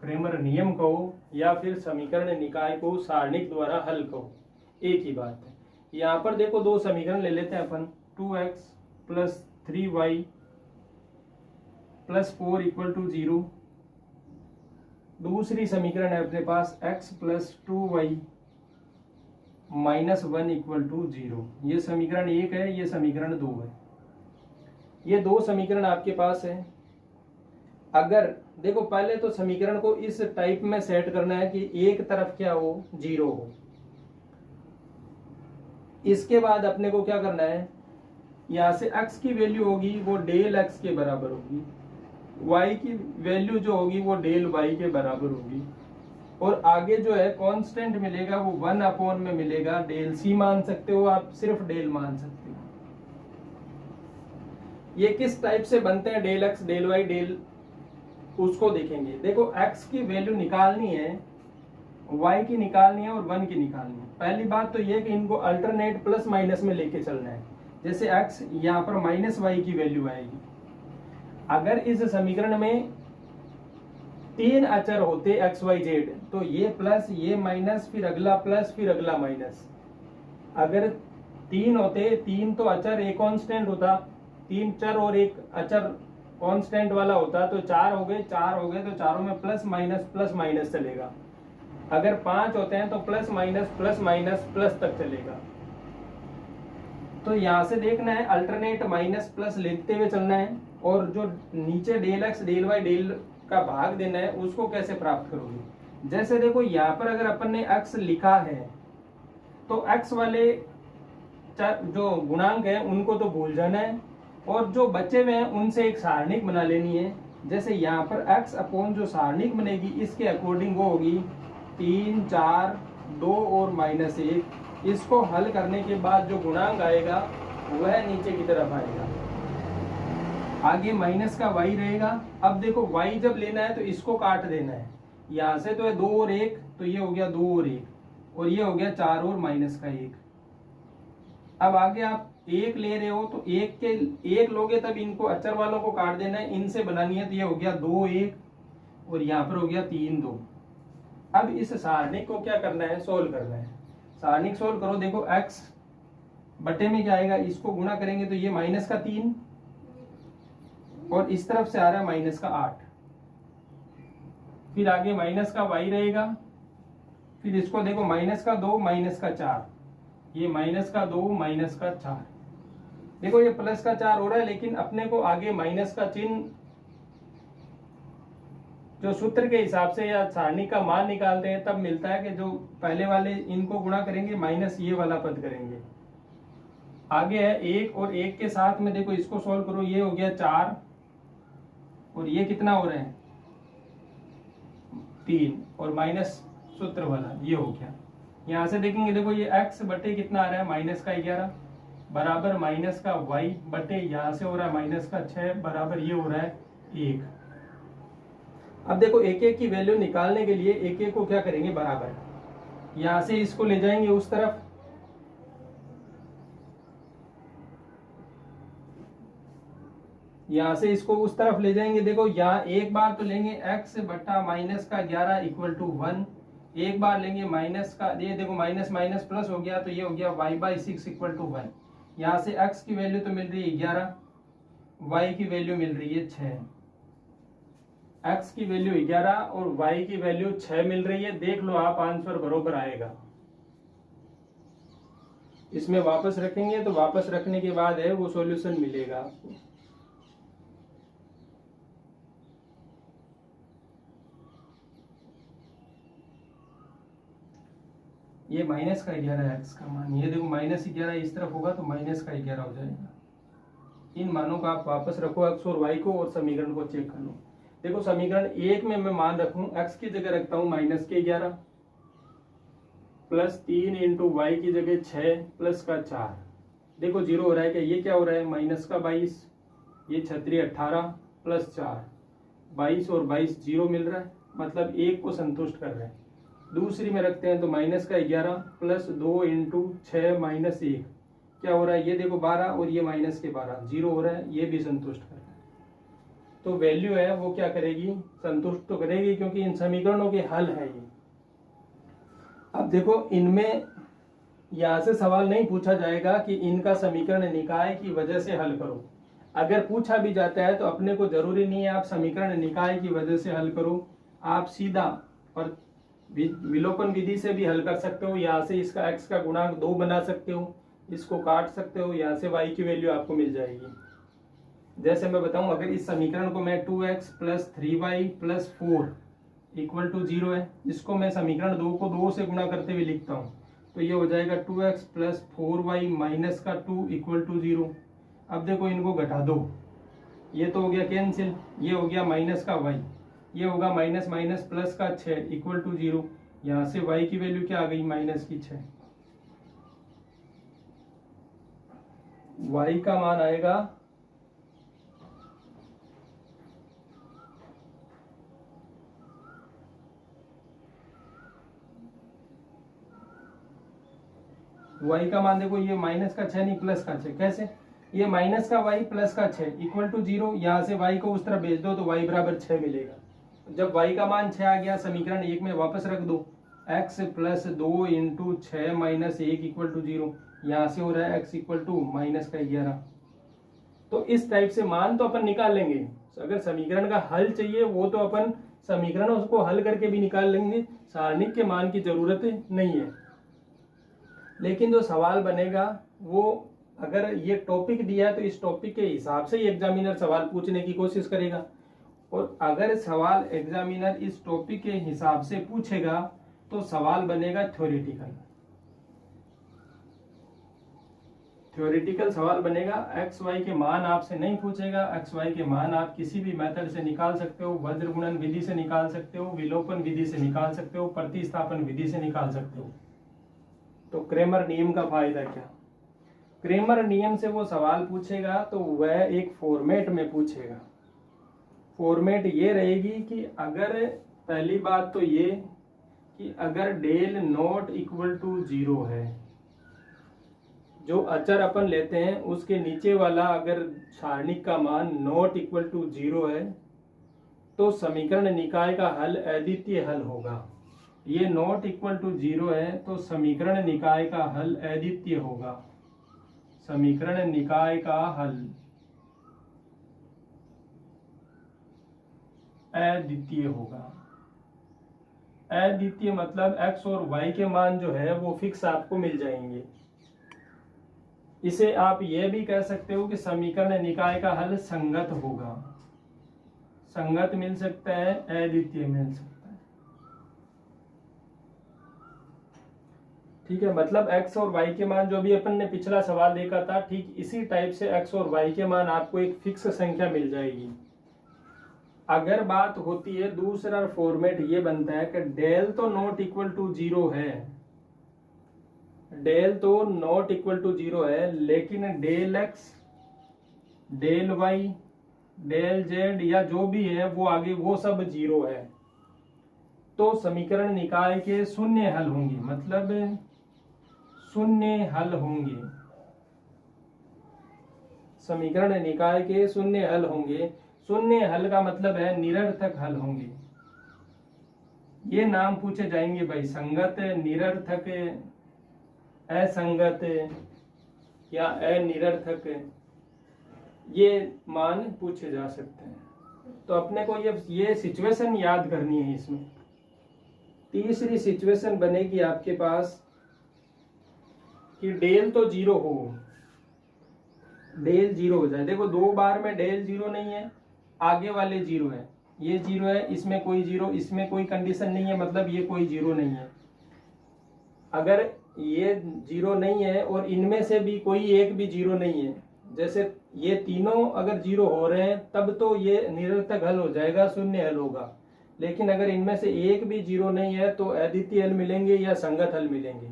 क्रेमर नियम कहो या फिर समीकरण निकाय को सारणिक द्वारा हल कहो, एक ही बात है। यहाँ पर देखो दो समीकरण ले लेते हैं अपन, 2x plus 3y plus 4 equal to 0। दूसरी समीकरण है अपने पास x plus 2y minus 1 equal to 0। ये समीकरण 1 है, ये समीकरण 2 है। ये दो समीकरण आपके पास है। अगर देखो पहले तो समीकरण को इस टाइप में सेट करना है कि एक तरफ क्या हो, 0 हो। इसके बाद अपने को क्या करना है, यहां से x की वैल्यू होगी वो डेल x के बराबर होगी, y की वैल्यू जो होगी वो डेल y के बराबर होगी, और आगे जो है कांस्टेंट मिलेगा वो 1 अपॉन में मिलेगा। डेल c मान सकते हो आप, सिर्फ डेल मान सकते हो। ये किस टाइप से बनते हैं, del x del y del, उसको देखेंगे। देखो x की वैल्यू निकालनी है, y की निकालनी है और 1 की निकालनी है। पहली बात तो ये कि इनको अल्टरनेट प्लस माइनस में लेके चलना है। जैसे x यहाँ पर माइनस y की वैल्यू आएगी। अगर इस समीकरण में 3 अचर होते x y z, तो ये प्लस ये माइनस फिर अगला प्लस फिर अगला माइनस। अगर 3 होते, 3 तो अचर एक कांस्टेंट होता, 3 चर और एक अचर कांस्टेंट वाला होता, तो 4 हो गए, 4 हो गए तो चारों में प्लस माइनस चलेगा। अगर 5 होते हैं तो प्लस माइनस प्लस तक चलेगा। तो यहां से देखना है अल्टरनेट माइनस प्लस लेते हुए चलना है, और जो नीचे del x del y del का भाग देना है उसको कैसे प्राप्त करोगे। जैसे देखो यहाँ पर अगर अपन ने x लिखा है तो x वाले जो गुणांक है उनको तो भूल जाना है, और जो बचे हुए हैं उनसे एक सारणिक बना लेनी है। जैसे यहाँ पर x अपॉन जो सारणिक बनेगी इसके अकॉर्डिंग वो होगी 3 4 2 और -1। इसको हल करने के बाद जो गुणांक आएगा वह नीचे की तरफ आएगा, आगे माइनस का y रहेगा। अब देखो y जब लेना है तो इसको काट देना है, यहाँ से तो है 2 और 1, तो ये हो गया 2 और 1, और ये हो गया 4 और माइनस का 1। अब आगे आप 1 ले रहे हो तो 1 के 1 लोगे तब इनको अचर वालों को काट देना है, इनसे बनानी है। तो ये हो गया 2 1 और यहाँ पर हो गया 3 2। अब इस सारणिक को क्या करना है, सोल्व करना है। सारणिक सोल्व करो, देखो x बटे में क्या आएगा, इसको गुणा करेंगे तो ये माइनस का 3 और इस तरफ से आ रहा है माइनस का 8। फिर आगे माइनस का y रहेगा, फिर इसको देखो माइनस का 2 माइनस का 4, ये माइनस का 2 माइनस का 4। देखो ये प्लस का 4 हो रहा है, लेकिन अपने को आगे माइनस का चिन्ह जो सूत्र के हिसाब से या सारणी का मान निकालते हैं तब मिलता है कि जो पहले वाले इनको गुणा करेंगे माइनस ये वाला पद करेंगे। आगे है 1 और 1 के साथ में देखो इसको सोल्व करो, ये हो गया 4 और ये कितना हो रहा है 3 और माइनस सूत्र वाला ये हो गया। यहां से देखेंगे देखो ये x बटे कितना आ रहा है माइनस का 11 बराबर माइनस का y बटे यहाँ से हो रहा है माइनस का 6 बराबर ये हो रहा है 1। अब देखो एक एक की वैल्यू निकालने के लिए एक एक को क्या करेंगे, बराबर, यहां से इसको ले जाएंगे उस तरफ, यहां से इसको उस तरफ ले जाएंगे। देखो यहाँ एक बार तो लेंगे x बटा माइनस का 11 इक्वल टू 1, एक बार लेंगे माइनस का, ये देखो माइनस माइनस प्लस हो गया तो ये हो गया y/6 इक्वल टू 1। यहाँ से x की वैल्यू तो मिल रही है 11, y की वैल्यू मिल रही है 6। x की वैल्यू 11 और y की वैल्यू 6 मिल रही है। देख लो आप, आंसर बरोबर आएगा। इसमें वापस रखेंगे तो वापस रखने के बाद है वो सॉल्यूशन मिलेगा आपको। ये माइनस का 11 है x का मान, ये देखो माइनस 11 इस तरफ होगा तो माइनस का 11 हो जाएगा। इन मानों का आप वापस रखो x और y को और समीकरण को चेक कर लो। देखो समीकरण 1 में मैं मान रखूं x की जगह रखता हूं -11 प्लस 3 इंटू वाई की जगह 6 प्लस का 4। देखो जीरो हो रहा है क्या? ये क्या हो रहा है? -22, ये 36 18 प्लस 4 22 और 22 जीरो मिल रहा है, मतलब 1 को संतुष्ट कर रहे हैं। दूसरी में रखते हैं तो -11 प्लस 2 इंटू 6 माइनस 1 क्या हो रहा है? ये देखो 12 और ये -12 जीरो हो रहा है, ये भी संतुष्ट कर रहा है। तो वैल्यू है वो क्या करेगी? संतुष्ट तो करेगी, क्योंकि इन समीकरणों के हल है ये। अब देखो इनमें यहाँ से सवाल नहीं पूछा जाएगा कि इनका समीकरण निकाय की वजह से हल करो। अगर पूछा भी जाता है तो अपने को जरूरी नहीं है आप समीकरण निकाय की वजह से हल करो, आप सीधा और विलोपन विधि से भी हल कर सकते हो। यहाँ से इसका x का गुणांक 2 बना सकते हो, इसको काट सकते हो, यहाँ से y की वैल्यू आपको मिल जाएगी। जैसे मैं बताऊं, अगर इस समीकरण को मैं 2x plus 3y plus 4 equal to 0 है, इसको मैं समीकरण 2 को 2 से गुणा करते हुए लिखता हूँ, तो ये हो जाएगा 2x प्लस 4y माइनस का 2 इक्वल टू 0। अब देखो इनको घटा दो, ये तो हो गया कैंसिल, ये हो गया माइनस का y, ये होगा माइनस माइनस प्लस का 6 इक्वल टू 0। यहाँ से y की वैल्यू क्या आ गई? माइनस की 6। y का मान आएगा y का मान देखो, ये माइनस का 6 नहीं प्लस का 6। कैसे? ये माइनस का y प्लस का 6 इक्वल टू 0। यहाँ से y को उस तरह भेज दो तो y बराबर 6 मिलेगा। जब y का मान 6 आ गया, समीकरण 1 में वापस रख दो, x plus 2 into 6 minus 1 equal to 0। यहाँ से हो रहा है x इक्वल टू माइनस का 11। तो इस टाइप से मान तो अपन निकाल लेंगे। अगर समीकरण का हल चाहिए वो तो अपन समीकरण उसको हल करके भी निकाल लेंगे, सारणिक के मान की जरूरत नहीं है। लेकिन जो सवाल बनेगा वो, अगर ये टॉपिक दिया है तो इस टॉपिक के हिसाब से ही एग्जामिनर सवाल पूछने की कोशिश करेगा। और अगर सवाल एग्जामिनर इस टॉपिक के हिसाब से पूछेगा तो सवाल बनेगा थ्योरेटिकल। थ्योरेटिकल सवाल बनेगा, एक्स वाई के मान आपसे नहीं पूछेगा। एक्स वाई के मान आप किसी भी मेथड से निकाल सकते हो, वज्र गुणन विधि से निकाल सकते हो, विलोपन विधि से निकाल सकते हो, प्रतिस्थापन विधि से निकाल सकते हो। तो क्रेमर नियम का फायदा क्या? क्रेमर नियम से वो सवाल पूछेगा तो वह एक फॉर्मेट में पूछेगा। फॉर्मेट ये रहेगी कि अगर, पहली बात तो ये कि अगर डेल नॉट इक्वल टू 0 है, जो अचर अपन लेते हैं उसके नीचे वाला अगर सारणिक का मान नॉट इक्वल टू 0 है तो समीकरण निकाय का हल अद्वितीय हल होगा। ये नॉट इक्वल टू 0 है तो समीकरण निकाय का हल अद्वितीय होगा। समीकरण निकाय का हल अद्वितीय होगा। अद्वितीय मतलब x और y के मान जो है वो फिक्स आपको मिल जाएंगे। इसे आप ये भी कह सकते हो कि समीकरण निकाय का हल संगत होगा। संगत मिल सकता है, अद्वितीय मिल सकता है। ठीक है, मतलब x और y के मान जो भी अपन ने पिछला सवाल देखा था, ठीक इसी टाइप से x और y के मान आपको एक फिक्स संख्या मिल जाएगी। अगर बात होती है, दूसरा फॉर्मेट ये बनता है कि डेल तो नॉट इक्वल टू 0 है, डेल तो नॉट इक्वल टू 0 है, लेकिन del x, del y, del z या जो भी है वो आगे वो सब 0 है, तो समीकरण निकाय के शून्य हल होंगे। मतलब शून्य हल होंगे, समीकरण निकाय के शून्य हल होंगे। शून्य हल का मतलब है निरर्थक हल होंगे। ये नाम पूछे जाएंगे भाई, संगत, निरर्थक, असंगत या अनिरर्थक, ये मान पूछे जा सकते हैं। तो अपने को ये सिचुएशन याद करनी है। इसमें तीसरी सिचुएशन बनेगी आपके पास कि डेल तो 0 हो, डेल 0 हो जाए। देखो 2 बार में डेल 0 नहीं है, आगे वाले 0 है, ये 0 है, इसमें कोई 0, इसमें कोई कंडीशन नहीं है, मतलब ये कोई 0 नहीं है। अगर ये 0 नहीं है और इनमें से भी कोई एक भी 0 नहीं है, जैसे ये तीनों अगर जीरो हो रहे हैं तब तो ये निरर्थक हल हो जाएगा, शून्य हल होगा। लेकिन अगर इनमें से एक भी जीरो नहीं है तो अद्वितीय हल मिलेंगे या संगत हल मिलेंगे।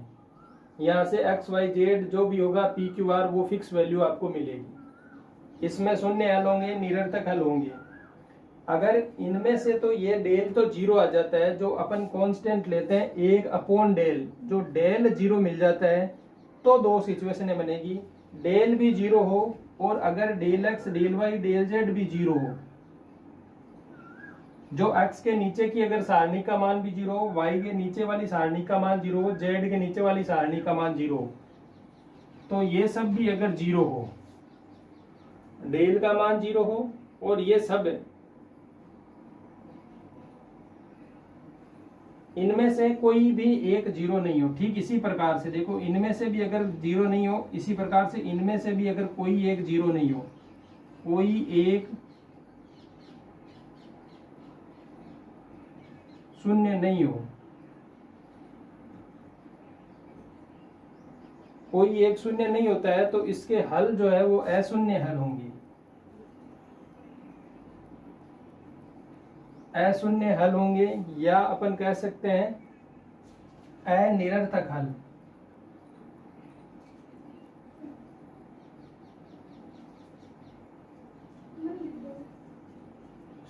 यहाँ से एक्स वाई जेड जो भी होगा पी क्यू आर वो फिक्स वैल्यू आपको मिलेगी। इसमें शून्य हल होंगे, निरर्थक हल होंगे। अगर इनमें से तो ये डेल तो जीरो आ जाता है, जो अपन कांस्टेंट लेते हैं एक अपॉन डेल, जो डेल जीरो मिल जाता है तो दो सिचुएशन बनेगी, डेल भी जीरो हो और अगर del x del y del z भी जीरो हो, जो एक्स के नीचे की अगर सारणी का मान भी जीरो हो, वाई के नीचे वाली सारणी का मान जीरो हो, जेड के नीचे वाली सारणी का मान जीरो हो, तो ये सब भी अगर जीरो हो, डेल का मान जीरो हो और ये सब इनमें से कोई भी एक जीरो नहीं हो। ठीक इसी प्रकार से देखो, इनमें से भी अगर जीरो नहीं हो, इसी प्रकार से इनमें से भी अगर कोई एक जीरो नहीं हो, कोई एक शून्य नहीं हो, कोई एक शून्य नहीं होता है तो इसके हल जो है वो अशून्य हल होंगे। अशून्य हल होंगे या अपन कह सकते हैं अनिरर्थक हल।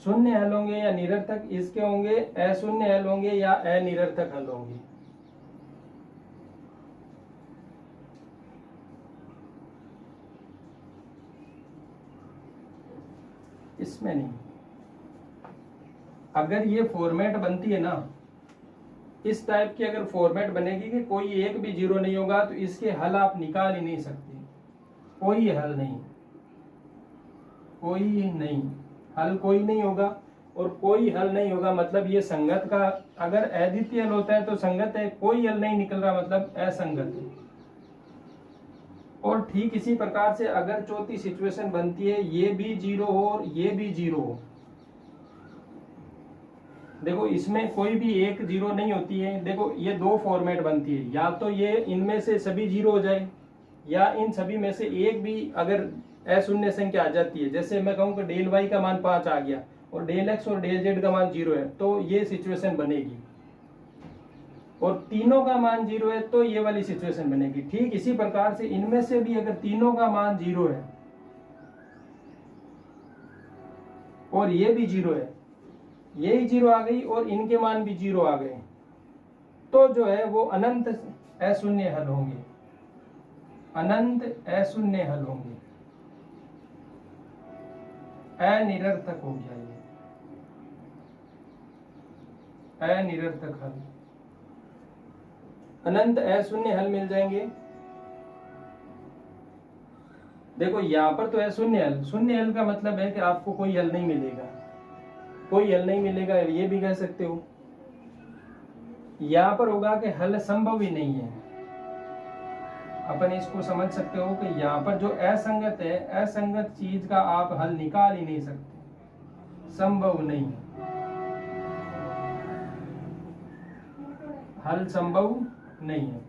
शून्य हल होंगे या निरर्थक, इसके होंगे अशून्य हल होंगे या अनिरर्थक हल होंगे। इसमें नहीं। अगर ये फॉर्मेट बनती है ना, इस टाइप की अगर फॉर्मेट बनेगी कि कोई एक भी जीरो नहीं होगा तो इसके हल आप निकाल ही नहीं सकते। कोई हल नहीं, कोई नहीं, हल कोई नहीं होगा। और कोई हल नहीं होगा मतलब ये संगत का, अगर अद्वितीय हल होता है तो संगत है, कोई हल नहीं निकल रहा मतलब असंगत है। और ठीक इसी प्रकार से अगर चौथी सिचुएशन बनती है ये भी जीरो हो और ये भी जीरो हो, देखो इसमें कोई भी एक जीरो नहीं होती है। देखो ये दो फॉर्मेट बनती है, या तो ये इनमें से सभी जीरो हो जाए या इन सभी में से एक भी अगर अशून्य संख्या आ जाती है। जैसे मैं कहूँ कि डेल वाई का मान 5 आ गया और डेल एक्स और डेल जेड का मान जीरो है तो ये सिचुएशन बनेगी, और तीनों का मान जीरो है तो ये वाली सिचुएशन बनेगी। ठीक इसी प्रकार से इनमें से भी अगर तीनों का मान जीरो है और ये भी जीरो है, यही जीरो आ गई और इनके मान भी जीरो आ गए, तो जो है वो अनंत अशून्य हल होंगे, अनंत अशून्य हल होंगे। अनिरर्थक हो गया ये, अनिरर्थक हल। अनंत अशून्य हल मिल जाएंगे। देखो यहां पर तो अशून्य हल, शून्य हल का मतलब है कि आपको कोई हल नहीं मिलेगा, कोई हल नहीं मिलेगा, ये भी कह सकते हो। यहां पर होगा कि हल संभव ही नहीं है। अपन इसको समझ सकते हो कि यहाँ पर जो असंगत है, असंगत चीज का आप हल निकाल ही नहीं सकते, संभव नहीं, हल संभव नहीं है।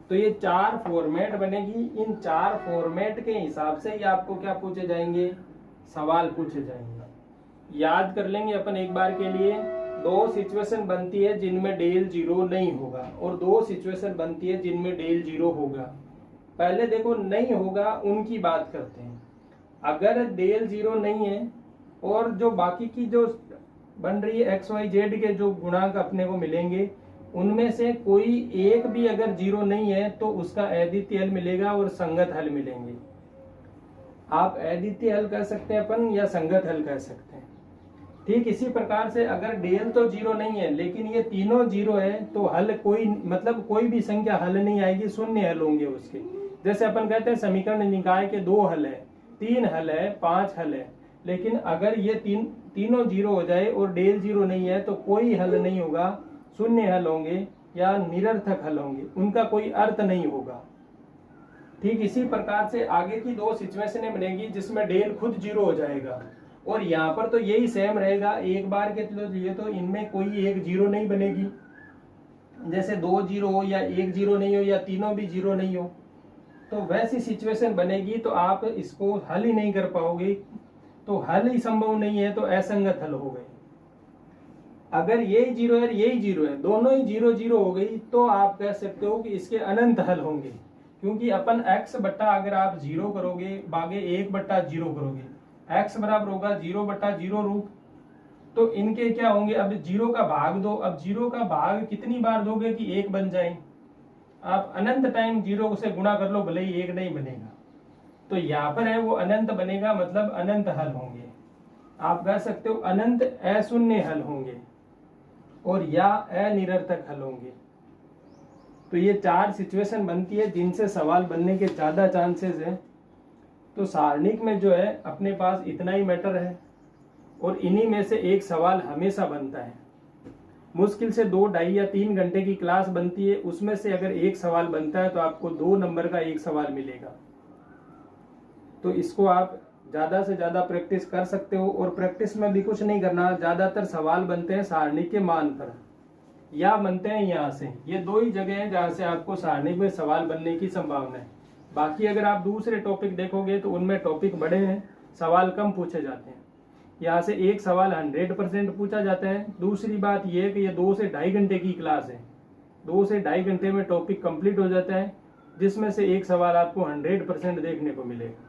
तो ये चार फॉर्मेट बनेगी, इन चार फॉर्मेट के हिसाब से ही आपको क्या पूछे जाएंगे, सवाल पूछे जाएंगे। याद कर लेंगे अपन एक बार के लिए। दो सिचुएशन बनती है जिनमें डेल जीरो नहीं होगा और दो सिचुएशन बनती है जिनमें डेल जीरो होगा। पहले देखो नहीं होगा उनकी बात करते हैं। अगर डेल जीरो नहीं है और जो बाकी की जो बन रही है एक्स वाई जेड के जो गुणांक अपने को मिलेंगे, उनमें से कोई एक भी अगर जीरो नहीं है तो उसका अद्वितीय हल मिलेगा और संगत हल मिलेंगे। आप अद्वितीय हल कह सकते हैं अपन या संगत हल कह सकते हैं। ठीक इसी प्रकार से अगर डेल तो जीरो नहीं है लेकिन ये तीनों जीरो है तो हल कोई, मतलब कोई भी संख्या हल नहीं आएगी, शून्य हल होंगे उसके। जैसे अपन कहते हैं समीकरण निकाय के 2 हल है, 3 हल है, 5 हल है, लेकिन अगर ये तीनों जीरो हो जाए और डेल जीरो नहीं है तो कोई हल नहीं होगा, शून्य हल होंगे या निरर्थक हल होंगे, उनका कोई अर्थ नहीं होगा। ठीक इसी प्रकार से आगे की दो सिचुएशनें बनेगी जिसमें डेल खुद जीरो हो जाएगा और यहाँ पर तो यही सेम रहेगा। एक बार के लिए तो इनमें कोई एक जीरो नहीं बनेगी, जैसे 2 जीरो हो या 1 जीरो नहीं हो या तीनों भी जीरो नहीं हो। तो वैसी सिचुएशन बनेगी तो आप इसको हल ही नहीं कर पाओगे। तो हल ही संभव नहीं है तो असंगत हल हो गए। अगर यही जीरो है यही जीरो है, दोनों ही जीरो जीरो हो गई, तो आप कह सकते हो कि इसके अनंत हल होंगे। क्योंकि अपन x बट्टा अगर आप जीरो करोगे बागे 1/0 करोगे, x बराबर होगा 0/0 रूट। तो इनके क्या होंगे, अब जीरो का भाग दो। अब जीरो का भाग कितनी बार दोगे कि 1 बन जाए? आप अनंत टाइम जीरो से गुणा कर लो, भले ही 1 नहीं बनेगा। तो यहाँ पर है वो अनंत बनेगा, मतलब अनंत हल होंगे। आप कह सकते हो अनंत अशून्य हल होंगे और या अनिरर्थक हल होंगे। तो ये 4 सिचुएशन बनती है जिनसे सवाल बनने के ज्यादा चांसेस है। तो सारणिक में जो है अपने पास इतना ही मैटर है और इन्हीं में से एक सवाल हमेशा बनता है। मुश्किल से 2, 2.5 या 3 घंटे की क्लास बनती है, उसमें से अगर एक सवाल बनता है तो आपको 2 नंबर का एक सवाल मिलेगा। तो इसको आप ज्यादा से ज्यादा प्रैक्टिस कर सकते हो। और प्रैक्टिस में भी कुछ नहीं करना, ज्यादातर सवाल बनते हैं सारणिक के मान पर या बनते हैं यहाँ से। ये 2 ही जगह हैं जहाँ से आपको सारणिक में सवाल बनने की संभावना है। बाकी अगर आप दूसरे टॉपिक देखोगे तो उनमें टॉपिक बड़े हैं, सवाल कम पूछे जाते हैं। यहाँ से एक सवाल 100% पूछा जाता है। दूसरी बात यह है कि ये 2 से 2.5 घंटे की क्लास है। 2 से 2.5 घंटे में टॉपिक कंप्लीट हो जाता है, जिसमें से एक सवाल आपको 100% देखने को मिलेगा।